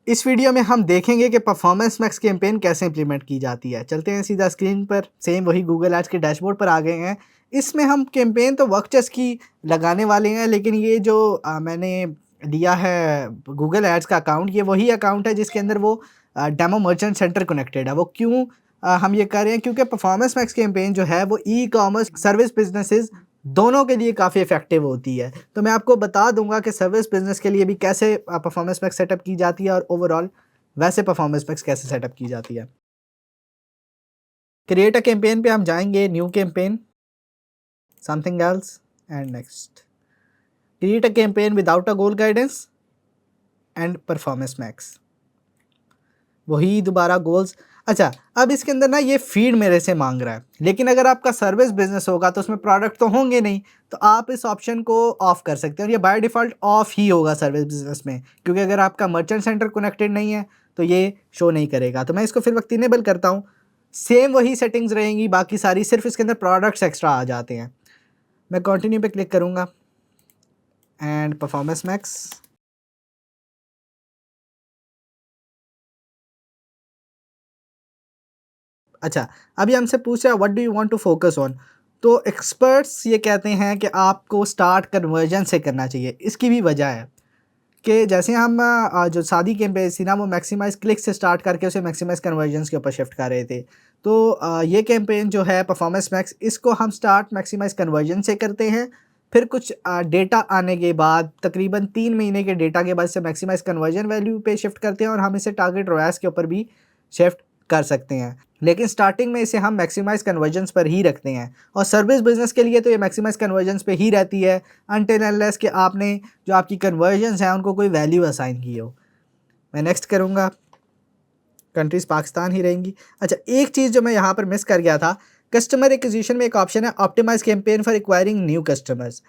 इस वीडियो में हम देखेंगे कि परफॉर्मेंस मैक्स कैंपेन कैसे इंप्लीमेंट की जाती है। चलते हैं सीधा स्क्रीन पर, सेम वही गूगल एड्स के डैशबोर्ड पर आ गए हैं। इसमें हम कैंपेन तो वर्कचेस की लगाने वाले हैं, लेकिन ये जो मैंने लिया है गूगल एड्स का अकाउंट, ये वही अकाउंट है जिसके अंदर वो डेमो मर्चेंट सेंटर कनेक्टेड है। वो क्यों हम ये कर रहे हैं? क्योंकि परफॉर्मेंस मैक्स कैंपेन जो है वो ई कॉमर्स सर्विस बिजनेसेस दोनों के लिए काफ़ी इफ़ेक्टिव होती है। तो मैं आपको बता दूंगा कि सर्विस बिजनेस के लिए भी कैसे परफॉर्मेंस पैक सेटअप की जाती है और ओवरऑल वैसे परफॉर्मेंस पैक्स कैसे सेटअप की जाती है। क्रिएट अ कैंपेन पे हम जाएंगे, new campaign, something else and next. Create a campaign without a goal guidance and performance max, वही दोबारा गोल्स। अच्छा, अब इसके अंदर ना ये फीड मेरे से मांग रहा है, लेकिन अगर आपका सर्विस बिजनेस होगा तो उसमें प्रोडक्ट तो होंगे नहीं, तो आप इस ऑप्शन को ऑफ कर सकते हैं और ये बाय डिफ़ॉल्ट ऑफ ही होगा सर्विस बिजनेस में, क्योंकि अगर आपका मर्चेंट सेंटर कनेक्टेड नहीं है तो ये शो नहीं करेगा। तो मैं इसको फिर वक्त इनेबल करता हूँ। सेम वही सेटिंग्स रहेंगी बाकी सारी, सिर्फ इसके अंदर प्रोडक्ट्स एक्स्ट्रा आ जाते हैं। मैं कंटिन्यू पे क्लिक करूँगा एंड परफॉर्मेंस मैक्स। अच्छा, अभी हमसे पूछ रहा है what do you want to focus on. तो एक्सपर्ट्स ये कहते हैं कि आपको स्टार्ट कन्वर्जन से करना चाहिए। इसकी भी वजह है कि जैसे हम जो शादी कैंपेन थी ना, वो मैक्सिमाइज़ क्लिक से स्टार्ट करके उसे मैक्सिमाइज़ कन्वर्जन्स के ऊपर शिफ्ट कर रहे थे। तो ये कैंपेन जो है परफॉर्मेंस मैक्स, इसको हम स्टार्ट मैक्सिमाइज़ कन्वर्जन से करते हैं। फिर कुछ डेटा आने के बाद, तकरीबन 3 महीने के डेटा के बाद से मैक्सिमाइज़ कन्वर्जन वैल्यू पे शिफ्ट करते हैं और हम इसे टारगेट रोयास के ऊपर भी शिफ्ट कर सकते हैं। लेकिन स्टार्टिंग में इसे हम मैक्सिमाइज़ कन्वर्जन्स पर ही रखते हैं और सर्विस बिज़नेस के लिए तो ये मैक्सिमाइज़ कन्वर्जन्स पे ही रहती है अनटिल अनलेस कि आपने जो आपकी कन्वर्जन्स हैं उनको कोई वैल्यू असाइन की हो। मैं नेक्स्ट करूँगा, कंट्रीज़ पाकिस्तान ही रहेंगी। अच्छा, एक चीज़ जो मैं यहाँ पर मिस कर गया था, कस्टमर एक्विजिशन में एक ऑप्शन है optimise campaign for acquiring new customers.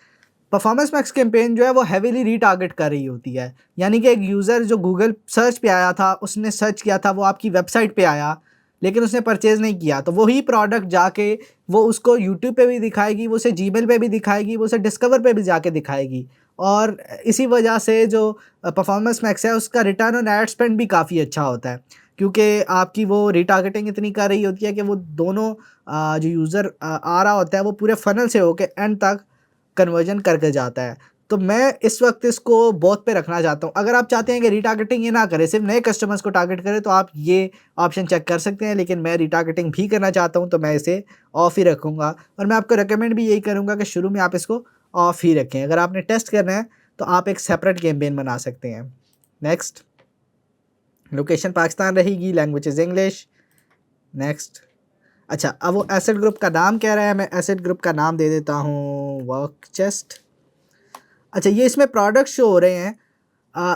Performance max campaign जो है वो हेवीली रीटारगेट कर रही होती है, यानी कि एक यूज़र जो गूगल सर्च पे आया था, उसने सर्च किया था, वो आपकी वेबसाइट पे आया, लेकिन उसने परचेज़ नहीं किया, तो वही प्रोडक्ट जाके वो उसको यूट्यूब पे भी दिखाएगी, वो उसे जीमेल पे भी दिखाएगी, वो उसे डिस्कवर पे भी जाके दिखाएगी। और इसी वजह से जो परफॉर्मेंस मैक्स है उसका रिटर्न ऑन एड स्पेंड भी काफ़ी अच्छा होता है, क्योंकि आपकी वो रीटारगेटिंग इतनी कर रही होती है कि वो दोनों जो यूज़र आ रहा होता है वो पूरे फनल से होके एंड तक कन्वर्जन करके जाता है। तो मैं इस वक्त इसको बोथ पे रखना चाहता हूँ। अगर आप चाहते हैं कि रीटारगेटिंग ये ना करे, सिर्फ नए कस्टमर्स को टारगेट करे, तो आप ये ऑप्शन चेक कर सकते हैं, लेकिन मैं रीटारगेटिंग भी करना चाहता हूँ तो मैं इसे ऑफ ही रखूँगा और मैं आपको रिकमेंड भी यही करूँगा कि शुरू में आप इसको ऑफ ही रखें। अगर आपने टेस्ट करना है तो आप एक सेपरेट कैंपेन बना सकते हैं। नेक्स्ट, लोकेशन पाकिस्तान रहेगी, लैंग्वेज इज़ इंग्लिश। नेक्स्ट। अच्छा, अब वो एसेट ग्रुप का नाम कह रहा है, मैं एसेट ग्रुप का नाम दे देता हूँ वर्क चेस्ट। अच्छा, ये इसमें प्रोडक्ट शो हो रहे हैं।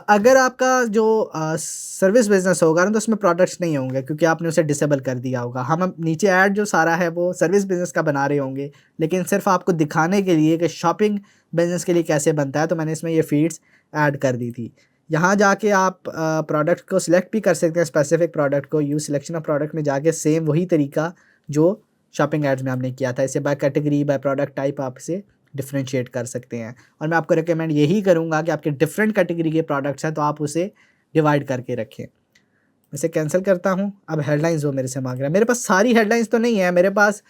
अगर आपका जो सर्विस बिजनेस होगा ना, तो उसमें प्रोडक्ट्स नहीं होंगे क्योंकि आपने उसे डिसेबल कर दिया होगा। हम अब नीचे ऐड जो सारा है वो सर्विस बिजनेस का बना रहे होंगे, लेकिन सिर्फ आपको दिखाने के लिए कि शॉपिंग बिजनेस के लिए कैसे बनता है, तो मैंने इसमें ये फीड्स ऐड कर दी थी। यहाँ जाके आप प्रोडक्ट को सिलेक्ट भी कर सकते हैं, स्पेसिफिक प्रोडक्ट को। यूज़ सिलेक्शन ऑफ प्रोडक्ट में जाके सेम वही तरीका जो शॉपिंग एड्स में हमने किया था, इसे by category, by product type आप इसे डिफरेंशिएट कर सकते हैं। और मैं आपको रिकमेंड यही करूँगा कि आपके डिफरेंट कैटेगरी के प्रोडक्ट्स हैं तो आप उसे डिवाइड करके रखें। इसे कैंसिल करता हूँ। अब हेडलाइंस वो मेरे से मांग रहा है, मेरे पास सारी हेडलाइंस तो नहीं है, मेरे पास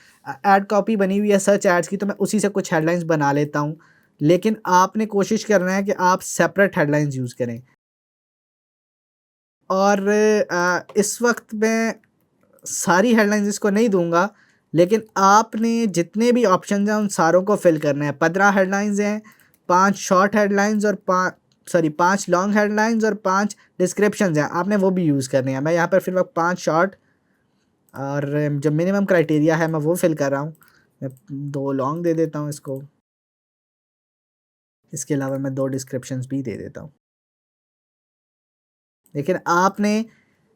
ऐड कॉपी बनी हुई है सर्च एड्स की, तो मैं उसी से कुछ हेडलाइंस बना लेता हूँ। लेकिन आपने कोशिश करना है कि आप सेपरेट हेडलाइंस यूज़ करें। और इस वक्त मैं सारी हेडलाइंस इसको नहीं दूँगा, लेकिन आपने जितने भी ऑप्शंस हैं उन सारों को फिल करना है। 15 हेडलाइंस हैं, 5 शॉर्ट हेडलाइंस और 5 लॉन्ग हेडलाइंस और 5 डिस्क्रिप्शंस हैं, आपने वो भी यूज़ करनी है। मैं यहाँ पर फिर वक्त 5 शॉर्ट और जो मिनिमम क्राइटेरिया है मैं वो फिल कर रहा हूँ। मैं 2 लॉन्ग दे देता हूँ इसको, इसके अलावा मैं 2 डिस्क्रिप्शंस भी दे देता हूँ। लेकिन आपने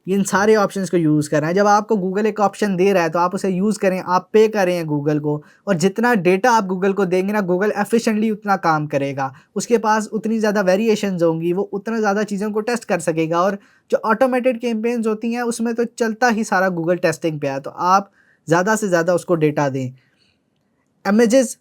इन सारे ऑप्शंस को यूज़ करना है। जब आपको गूगल एक ऑप्शन दे रहा है तो आप उसे यूज़ करें, आप पे करें गूगल को, और जितना डेटा आप गूगल को देंगे ना, गूगल एफिशिएंटली उतना काम करेगा। उसके पास उतनी ज़्यादा वेरिएशंस होंगी, वो उतना ज़्यादा चीज़ों को टेस्ट कर सकेगा। और जो ऑटोमेटेड कैंपेन्स होती हैं उसमें तो चलता ही सारा गूगल टेस्टिंग पे है, तो आप ज़्यादा से ज़्यादा उसको डेटा दें। इमेजेस,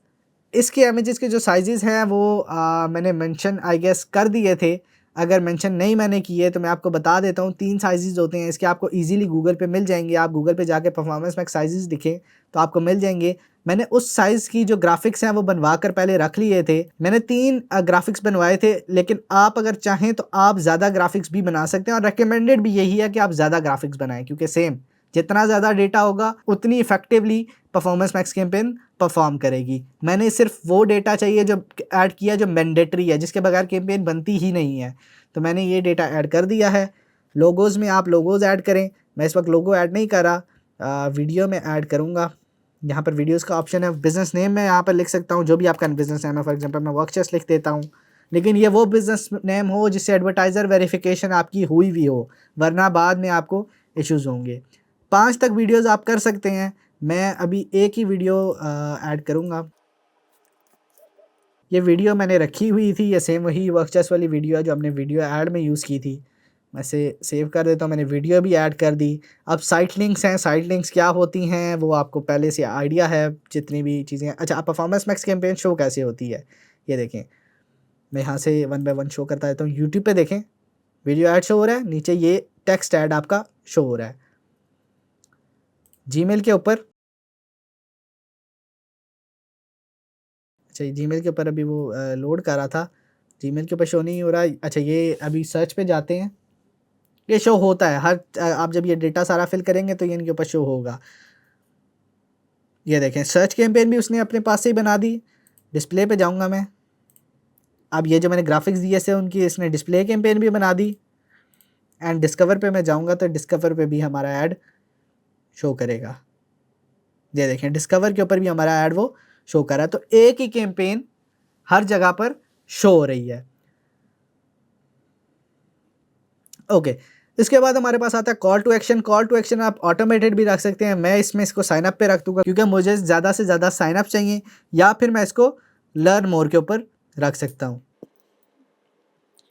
इसके इमेजेस के जो साइज़ेज़ हैं वो मैंने मेंशन आई गेस कर दिए थे। अगर मेंशन नहीं मैंने की है तो मैं आपको बता देता हूँ, 3 साइज़ेज़ होते हैं इसके, आपको ईज़िली गूगल पे मिल जाएँगे। आप गूगल पे जाके परफॉर्मेंस मैक्स साइज़ेज़ लिखें तो आपको मिल जाएँगे। मैंने उस साइज़ की जो ग्राफ़िक्स हैं वो बनवा कर पहले रख लिए थे। मैंने 3 ग्राफ़िक्स बनवाए थे, लेकिन आप अगर चाहें तो आप ज़्यादा ग्राफ़िक्स भी बना सकते हैं और रिकमेंडेड भी यही है कि आप ज़्यादा ग्राफ़िक्स बनाएँ, क्योंकि सेम जितना ज़्यादा डेटा होगा उतनी effectively performance max campaign perform करेगी। मैंने सिर्फ वो डेटा चाहिए जो ऐड किया जो मैंडेटरी है, जिसके बगैर कैंपेन बनती ही नहीं है, तो मैंने ये डेटा ऐड कर दिया है। लोगोज़ में आप लोगोज़ ऐड करें, मैं इस वक्त लोगो ऐड नहीं कर रहा, वीडियो में ऐड करूँगा। यहाँ पर वीडियोज़ का ऑप्शन है। बिज़नेस नेम मैं यहाँ पर लिख सकता हूँ, जो भी आपका बिज़नेस नेम है। फॉर एग्जांपल मैं वर्कचेस लिख देता हूँ, लेकिन ये वो बिज़नेस नेम हो जिससे एडवर्टाइज़र वेरिफिकेशन आपकी हुई हुई हो, वरना बाद में आपको इश्यूज़ होंगे। 5 तक वीडियोज़ आप कर सकते हैं। मैं अभी एक ही वीडियो ऐड करूँगा। ये वीडियो मैंने रखी हुई थी, ये सेम वही वर्कचेस वाली वीडियो है जो हमने वीडियो ऐड में यूज़ की थी। मैं इसे सेव कर देता हूँ, मैंने वीडियो भी ऐड कर दी। अब साइट लिंक्स हैं, साइट लिंक्स क्या होती हैं वो आपको पहले से आइडिया है, जितनी भी चीज़ें हैं। अच्छा, अब परफॉर्मेंस मैक्स कैंपेन शो कैसे होती है, ये देखें। मैं यहाँ से वन बाय वन शो करता रहता हूँ। यूट्यूब पे देखें, वीडियो ऐड शो हो रहा है, नीचे ये टेक्स्ट ऐड आपका शो हो रहा है। जीमेल के ऊपर, अच्छा जीमेल के ऊपर अभी वो लोड कर रहा था, जीमेल के ऊपर शो नहीं हो रहा है। अच्छा, ये अभी सर्च पे जाते हैं, ये शो होता है हर आप जब ये डेटा सारा फिल करेंगे तो ये इनके ऊपर शो होगा। ये देखें, सर्च कैंपेन भी उसने अपने पास से ही बना दी। डिस्प्ले पे जाऊंगा मैं, अब ये जो मैंने ग्राफिक्स दिए से उनकी इसने डिस्प्ले कैंपेन भी बना दी। एंड डिस्कवर पे मैं जाऊंगा तो डिस्कवर पे भी हमारा ऐड शो करेगा। ये देखें, डिस्कवर के ऊपर भी हमारा ऐड वो शो कर रहा है। तो एक ही कैंपेन हर जगह पर शो हो रही है। ओके, इसके बाद हमारे पास आता है call to action. Call to action आप ऑटोमेटेड भी रख सकते हैं। मैं इसमें इसको साइन अप पे रख दूंगा, क्योंकि मुझे ज़्यादा से ज़्यादा साइन अप चाहिए, या फिर मैं इसको लर्न मोर के ऊपर रख सकता हूँ।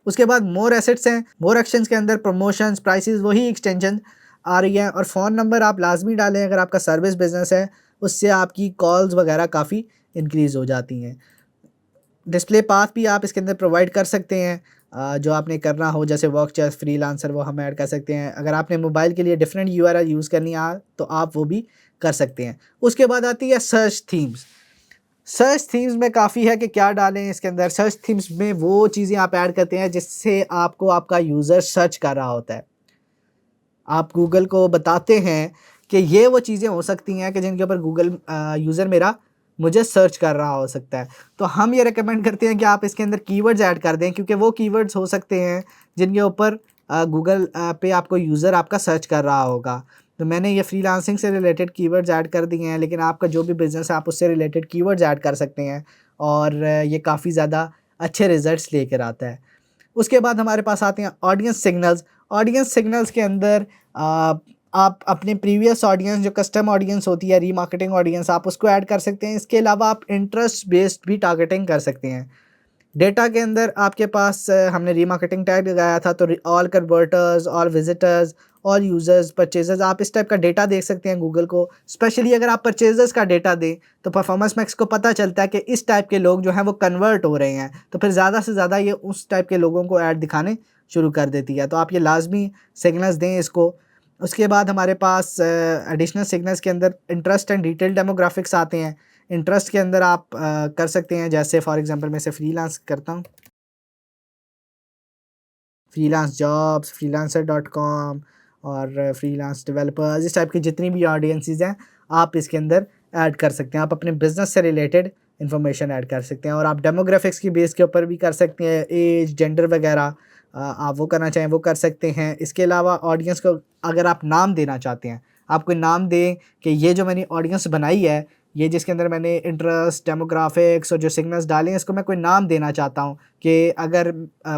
उसके बाद मोर एसेट्स हैं। मोर एक्शंस के अंदर प्रमोशंस, प्राइसेस, वही एक्सटेंशन आ रही है। और फ़ोन नंबर आप लाजमी डालें अगर आपका सर्विस बिजनेस है, उससे आपकी कॉल्स वगैरह काफ़ी इंक्रीज़ हो जाती हैं। डिस्प्ले पाथ भी आप इसके अंदर प्रोवाइड कर सकते हैं, जो आपने करना हो, जैसे वर्कचेस, फ्रीलांसर, वो हम ऐड कर सकते हैं। अगर आपने मोबाइल के लिए डिफरेंट यूआरएल यूज़ करनी है तो आप वो भी कर सकते हैं। उसके बाद आती है सर्च थीम्स। सर्च थीम्स में काफ़ी है कि क्या डालें इसके अंदर। सर्च थीम्स में वो चीज़ें आप ऐड करते हैं जिससे आपको आपका यूज़र सर्च कर रहा होता है। आप गूगल को बताते हैं कि ये वो चीज़ें हो सकती हैं कि जिनके ऊपर गूगल यूज़र मेरा मुझे सर्च कर रहा हो सकता है। तो हम ये रिकमेंड करते हैं कि आप इसके अंदर कीवर्ड्स ऐड कर दें, क्योंकि वो कीवर्ड्स हो सकते हैं जिनके ऊपर गूगल पे आपको यूज़र आपका सर्च कर रहा होगा। तो मैंने ये फ्रीलांसिंग से रिलेटेड कीवर्ड्स ऐड कर दिए हैं, लेकिन आपका जो भी बिज़नेस है आप उससे रिलेटेड कीवर्ड्स ऐड कर सकते हैं, और ये काफ़ी ज़्यादा अच्छे रिज़ल्ट्स लेकर आता है। उसके बाद हमारे पास आते हैं ऑडियंस सिग्नल्स। ऑडियंस सिग्नल्स के अंदर आप अपने प्रीवियस ऑडियंस, जो कस्टम ऑडियंस होती है, रीमार्केटिंग ऑडियंस, आप उसको ऐड कर सकते हैं। इसके अलावा आप इंटरेस्ट बेस्ड भी टारगेटिंग कर सकते हैं। डेटा के अंदर आपके पास हमने रीमार्केटिंग टैग लगाया था, तो all converters, all visitors, all users, purchasers, आप इस टाइप का डेटा देख सकते हैं गूगल को। स्पेशली अगर आप परचेजर्स का डेटा दें तो परफॉर्मेंस मैक्स को पता चलता है कि इस टाइप के लोग जो हैं वो कन्वर्ट हो रहे हैं, तो फिर ज़्यादा से ज़्यादा ये उस टाइप के लोगों को ऐड दिखाने शुरू कर देती है। तो आप ये लाजमी सिग्नल्स दें इसको। उसके बाद हमारे पास एडिशनल सिग्नल्स के अंदर इंटरेस्ट एंड डिटेल डेमोग्राफिक्स आते हैं। इंटरेस्ट के अंदर आप कर सकते हैं, जैसे फॉर एग्जांपल मैं इसे फ्रीलांस करता हूँ, freelance jobs, freelancer dot com और फ्रीलांस डेवलपर्स, इस टाइप की जितनी भी ऑडियंसेस हैं आप इसके अंदर ऐड कर सकते हैं। आप अपने बिजनेस से रिलेटेड इन्फॉर्मेशन ऐड कर सकते हैं, और आप डेमोग्राफिक्स की बेस के ऊपर भी कर सकते हैं, एज, जेंडर वगैरह, आप वो करना चाहें वो कर सकते हैं। इसके अलावा ऑडियंस को अगर आप नाम देना चाहते हैं, आप कोई नाम दें कि ये जो मैंने ऑडियंस बनाई है, ये जिसके अंदर मैंने इंटरेस्ट, डेमोग्राफिक्स और जो सिग्नल्स डाले हैं, इसको मैं कोई नाम देना चाहता हूँ कि अगर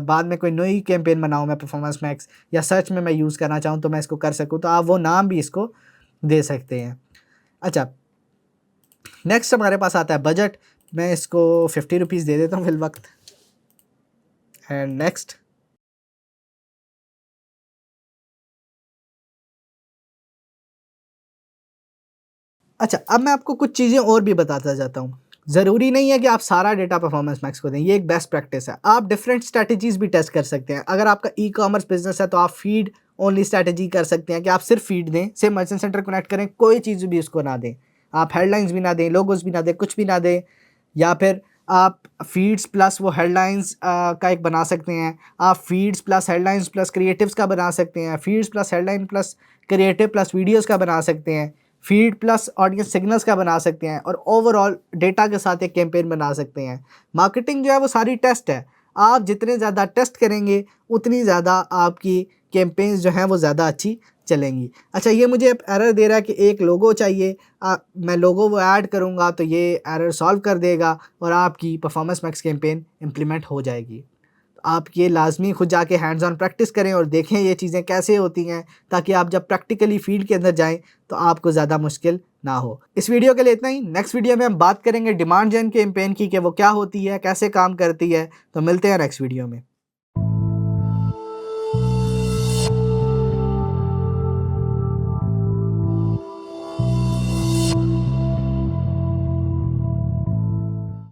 बाद में कोई नई कैंपेन बनाऊँ मैं परफॉर्मेंस मैक्स, या सर्च में मैं यूज़ करना चाहूँ तो मैं इसको कर सकूँ, तो आप वो नाम भी इसको दे सकते हैं। अच्छा, नेक्स्ट हमारे पास आता है बजट। मैं इसको 50 रुपीज़ दे देता हूँ फिल वक्त। And next. अच्छा, अब मैं आपको कुछ चीज़ें और भी बताता जाता हूँ। ज़रूरी नहीं है कि आप सारा डेटा परफॉर्मेंस मैक्स को दें, ये एक बेस्ट प्रैक्टिस है। आप डिफरेंट स्ट्रैटेजीज़ भी टेस्ट कर सकते हैं। अगर आपका ई-कॉमर्स बिज़नेस है तो आप फीड ओनली स्ट्रैटेजी कर सकते हैं कि आप सिर्फ फीड दें, सिर्फ मर्चेंट सेंटर कनेक्ट करें, कोई चीज़ भी उसको ना दें। आप हेडलाइंस भी ना दें, लोगोस भी ना दें, कुछ भी ना दें। या फिर आप फीड्स प्लस वो हेडलाइंस का एक बना सकते हैं। आप feeds plus headlines plus creatives का बना सकते हैं। Feeds plus headline plus creative plus videos का बना सकते हैं। फीड प्लस ऑडियंस सिग्नल्स का बना सकते हैं और ओवरऑल डेटा के साथ एक कैंपेन बना सकते हैं। मार्केटिंग जो है वो सारी टेस्ट है। आप जितने ज़्यादा टेस्ट करेंगे उतनी ज़्यादा आपकी कैंपेन्स जो हैं वो ज़्यादा अच्छी चलेंगी। अच्छा, ये मुझे एरर दे रहा है कि एक लोगो चाहिए। मैं लोगो वो ऐड करूँगा तो ये एरर सॉल्व कर देगा और आपकी परफॉर्मेंस मैक्स कैंपेन इम्प्लीमेंट हो जाएगी। आप ये लाज़मी खुद जाके हैंड्स ऑन प्रैक्टिस करें और देखें ये चीज़ें कैसे होती हैं, ताकि आप जब प्रैक्टिकली फील्ड के अंदर जाएँ तो आपको ज़्यादा मुश्किल ना हो। इस वीडियो के लिए इतना ही। नेक्स्ट वीडियो में हम बात करेंगे डिमांड जेन कैंपेन की कि वो क्या होती है, कैसे काम करती है। तो मिलते हैं नेक्स्ट वीडियो में।